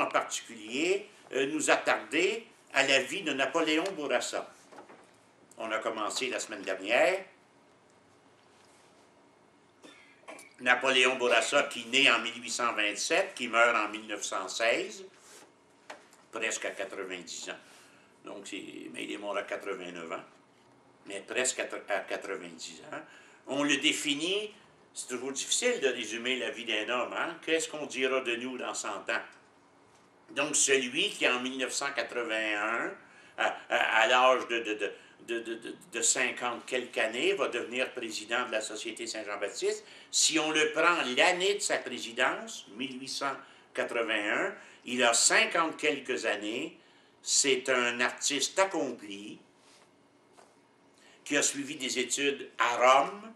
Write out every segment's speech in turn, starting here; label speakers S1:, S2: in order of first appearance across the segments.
S1: en particulier nous attarder à la vie de Napoléon Bourassa. On a commencé la semaine dernière. Napoléon Bourassa qui naît en 1827, qui meurt en 1916, presque à 90 ans. Donc, mais il est mort à 89 ans, mais presque à 90 ans. On le définit, c'est toujours difficile de résumer la vie d'un homme, hein? Qu'est-ce qu'on dira de nous dans 100 ans? Donc, celui qui, en 1981, à l'âge de 50 quelques années, va devenir président de la Société Saint-Jean-Baptiste. Si on le prend l'année de sa présidence, 1881, il a 50 quelques années. C'est un artiste accompli qui a suivi des études à Rome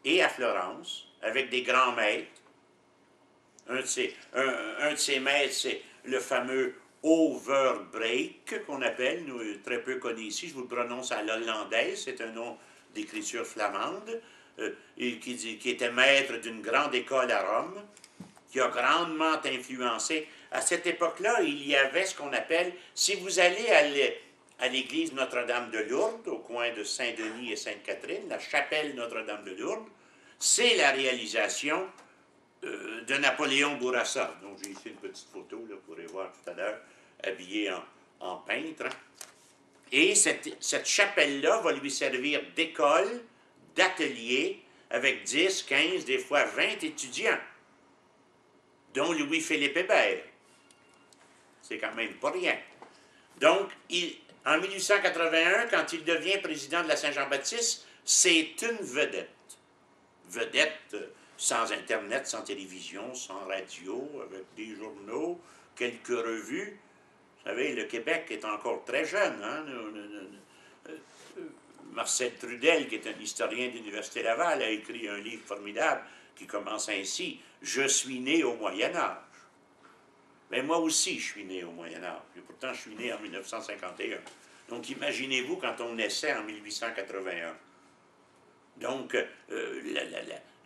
S1: et à Florence, avec des grands maîtres. Un de ses maîtres, c'est le fameux Overbreek, qu'on appelle, nous, très peu connu ici, je vous le prononce à l'hollandaise, c'est un nom d'écriture flamande, et qui était maître d'une grande école à Rome, qui a grandement influencé. À cette époque-là, il y avait ce qu'on appelle, si vous allez à l'église Notre-Dame de Lourdes, au coin de Saint-Denis et Sainte-Catherine, la chapelle Notre-Dame de Lourdes, c'est la réalisation de Napoléon Bourassa. Donc, j'ai ici une petite photo, là, vous pourrez voir tout à l'heure, habillé en peintre. Et cette chapelle-là va lui servir d'école, d'atelier, avec 10, 15, des fois 20 étudiants, dont Louis-Philippe Hébert. C'est quand même pas rien. Donc, en 1881, quand il devient président de la Saint-Jean-Baptiste, c'est une vedette. Vedette sans Internet, sans télévision, sans radio, avec des journaux, quelques revues. Vous savez, le Québec est encore très jeune. Hein? Marcel Trudel, qui est un historien de l'Université Laval, a écrit un livre formidable qui commence ainsi « Je suis né au Moyen-Âge ». Mais moi aussi, je suis né au Moyen-Âge. Et pourtant, je suis né en 1951. Donc, imaginez-vous quand on naissait en 1881. Donc,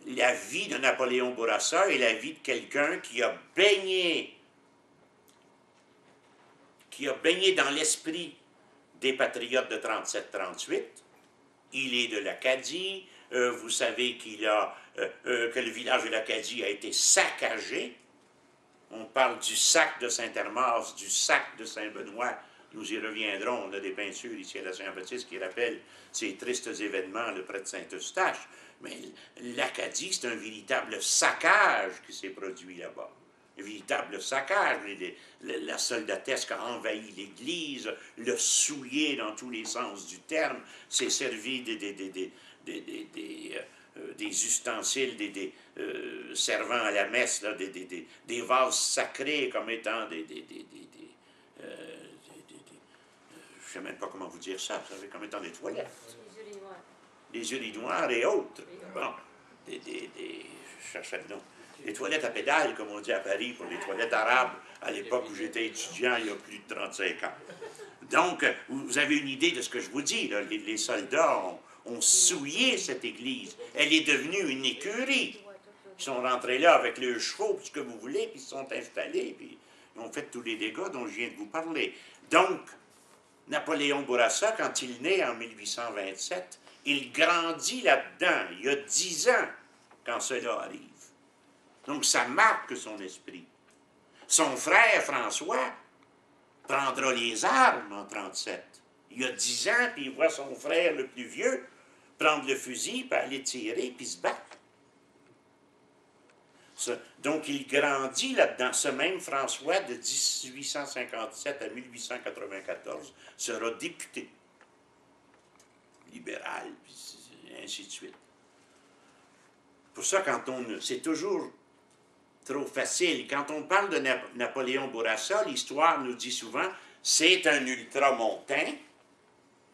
S1: la vie de Napoléon Bourassa est la vie de quelqu'un qui a baigné dans l'esprit des patriotes de 37-38. Il est de l'Acadie. Vous savez que le village de l'Acadie a été saccagé. On parle du sac de Saint-Hermas, du sac de Saint-Benoît. Nous y reviendrons. On a des peintures ici à la Saint-Baptiste qui rappellent ces tristes événements près de Saint-Eustache. Mais l'Acadie, c'est un véritable saccage qui s'est produit là-bas. Un véritable saccage. La soldatesque a envahi l'église, l'a souillé dans tous les sens du terme, s'est servi des ustensiles servant à la messe, là, des vases sacrés comme étant je ne sais même pas comment vous dire ça, vous savez, comme étant des toilettes. Des urinoirs et autres. Bon, je cherchais le nom. Les toilettes à pédales, comme on dit à Paris, pour les toilettes arabes, à l'époque où j'étais étudiant, il y a plus de 35 ans. Donc, vous avez une idée de ce que je vous dis, là. Les soldats ont souillé cette église. Elle est devenue une écurie. Ils sont rentrés là avec leurs chevaux, tout ce que vous voulez, puis ils se sont installés, puis ils ont fait tous les dégâts dont je viens de vous parler. Donc, Napoléon Bourassa, quand il naît en 1827, il grandit là-dedans. Il y a 10 ans quand cela arrive. Donc, ça marque son esprit. Son frère, François, prendra les armes en 1937. Il y a 10 ans, puis il voit son frère le plus vieux prendre le fusil, puis aller tirer, puis se battre. Donc, il grandit là-dedans. Ce même François, de 1857 à 1894, sera député libéral, puis ainsi de suite. Pour ça, c'est toujours trop facile. Quand on parle de Napoléon Bourassa, l'histoire nous dit souvent, c'est un ultramontain,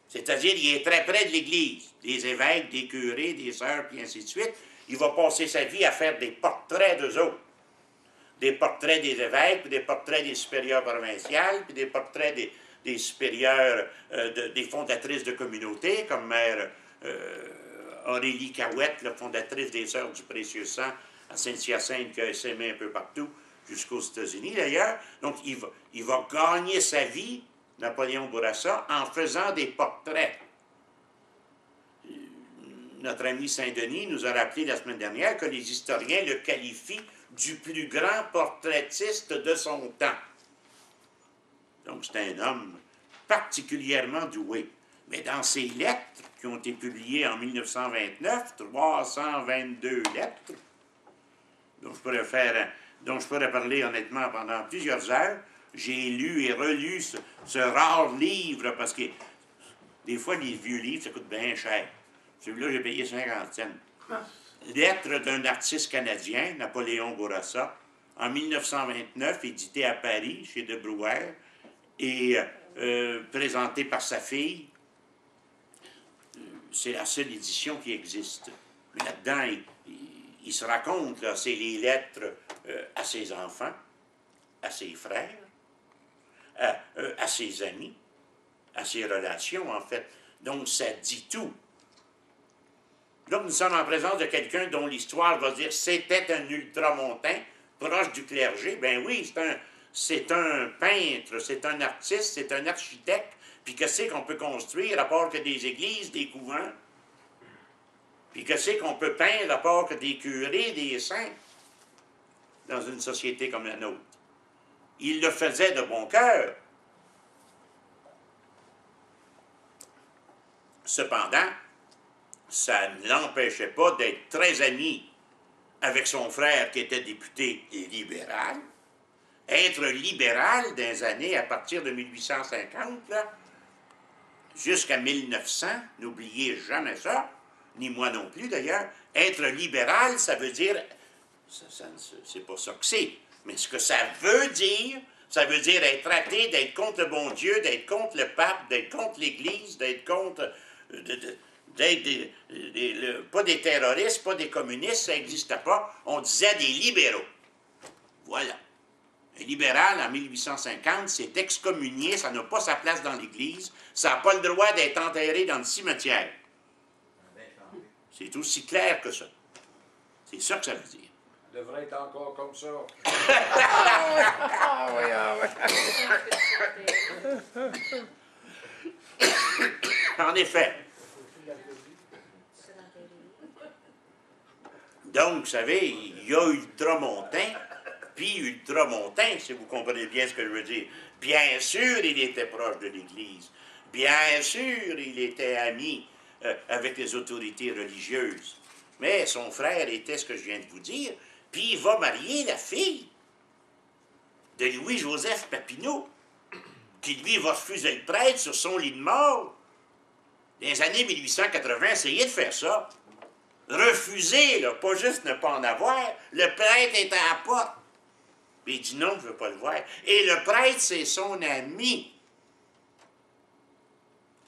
S1: c'est-à-dire il est très près de l'Église, des évêques, des curés, des sœurs, puis ainsi de suite. Il va passer sa vie à faire des portraits d'eux autres. Des portraits des évêques, puis des portraits des supérieurs provinciales, puis des portraits des supérieurs, des fondatrices de communautés, comme mère Aurélie Cahouette, la fondatrice des Sœurs du Précieux Sang à Saint-Hyacinthe, qui a essaimé un peu partout. jusqu'aux États-Unis d'ailleurs. Donc, il va gagner sa vie, Napoléon Bourassa, en faisant des portraits. Notre ami Saint-Denis nous a rappelé la semaine dernière que les historiens le qualifient du plus grand portraitiste de son temps. Donc, c'est un homme particulièrement doué. Mais dans ses lettres, qui ont été publiées en 1929, 322 lettres, dont je pourrais parler honnêtement pendant plusieurs heures, j'ai lu et relu ce rare livre, parce que des fois, les vieux livres, ça coûte bien cher. Celui-là, j'ai payé 50 cents. Lettre d'un artiste canadien, Napoléon Bourassa, en 1929, édité à Paris, chez De Brouwer, et présenté par sa fille. C'est la seule édition qui existe. Mais là-dedans, il se raconte, là, c'est les lettres à ses enfants, à ses frères, à ses amis, à ses relations, en fait. Donc, ça dit tout. Donc, nous sommes en présence de quelqu'un dont l'histoire va dire « c'était un ultramontain, proche du clergé ». Ben oui, c'est un peintre, c'est un artiste, c'est un architecte. Puis que c'est qu'on peut construire à part que des églises, des couvents? Puis que c'est qu'on peut peindre à part que des curés, des saints, dans une société comme la nôtre? Il le faisait de bon cœur. Cependant, ça ne l'empêchait pas d'être très ami avec son frère qui était député libéral. Être libéral dans les années à partir de 1850, là, jusqu'à 1900, n'oubliez jamais ça, ni moi non plus d'ailleurs, être libéral, ça veut dire, c'est pas ça que c'est, mais ce que ça veut dire être athée, d'être contre le bon Dieu, d'être contre le pape, d'être contre l'Église, d'être contre, pas des terroristes, pas des communistes, ça n'existait pas, on disait des libéraux. Voilà. Un libéral, en 1850, c'est excommunié, ça n'a pas sa place dans l'Église, ça n'a pas le droit d'être enterré dans le cimetière. C'est aussi clair que ça. C'est ça que ça veut dire.
S2: Ça devrait être encore comme ça.
S1: En effet. Donc, vous savez, il y a ultramontain, puis ultramontain, si vous comprenez bien ce que je veux dire. Bien sûr, il était proche de l'Église. Bien sûr, il était ami avec les autorités religieuses. Mais son frère était ce que je viens de vous dire, puis il va marier la fille de Louis-Joseph Papineau, qui lui va refuser le prêtre sur son lit de mort. Dans les années 1880, essayez de faire ça. Refuser, là, pas juste ne pas en avoir. Le prêtre est à la porte. Puis il dit non, je ne veux pas le voir. Et le prêtre, c'est son ami.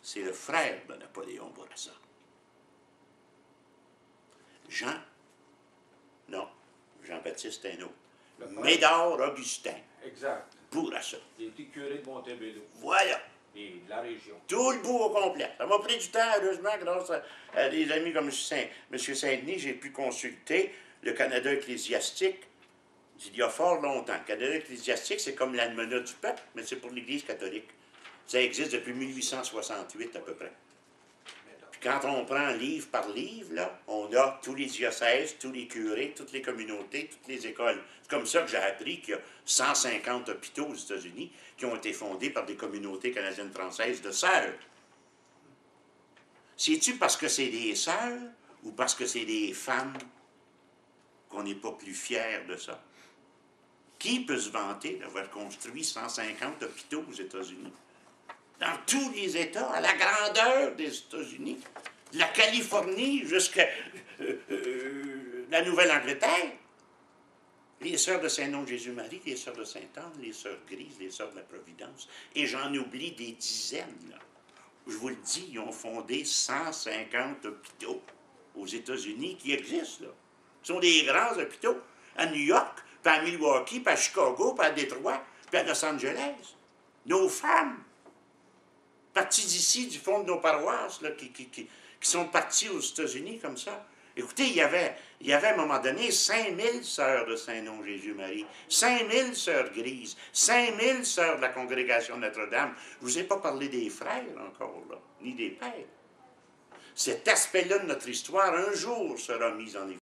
S1: C'est le frère de Napoléon Bourassa. Jean? Non. Jean-Baptiste est un autre. Médard Augustin.
S2: Exact.
S1: Bourassa.
S2: Il était curé de Montebello.
S1: Voilà.
S2: Et de la région.
S1: Tout le bout au complet. Ça m'a pris du temps, heureusement, grâce à des amis comme M. Saint-Denis, j'ai pu consulter le Canada ecclésiastique il y a fort longtemps. Le Canada ecclésiastique, c'est comme l'almanach du peuple, mais c'est pour l'Église catholique. Ça existe depuis 1868 à peu près. Puis quand on prend livre par livre, là, on a tous les diocèses, tous les curés, toutes les communautés, toutes les écoles. C'est comme ça que j'ai appris qu'il y a 150 hôpitaux aux États-Unis qui ont été fondés par des communautés canadiennes-françaises de sœurs. C'est-tu parce que c'est des sœurs ou parce que c'est des femmes qu'on n'est pas plus fiers de ça? Qui peut se vanter d'avoir construit 150 hôpitaux aux États-Unis? Dans tous les États, à la grandeur des États-Unis, de la Californie jusqu'à la Nouvelle-Angleterre. Les sœurs de Saint-Nom-Jésus-Marie, les sœurs de Sainte-Anne, les sœurs Grises, les sœurs de la Providence. Et j'en oublie des dizaines, là. Je vous le dis, ils ont fondé 150 hôpitaux aux États-Unis qui existent, là. Ce sont des grands hôpitaux. À New York, puis à Milwaukee, puis à Chicago, puis à Détroit, puis à Los Angeles. Nos femmes, parties d'ici, du fond de nos paroisses, là, qui sont parties aux États-Unis comme ça. Écoutez, il y avait à un moment donné 5000 sœurs de Saint-Nom-Jésus-Marie, 5000 sœurs grises, 5000 sœurs de la congrégation de Notre-Dame. Je ne vous ai pas parlé des frères encore, là, ni des pères. Cet aspect-là de notre histoire, un jour, sera mis en évidence.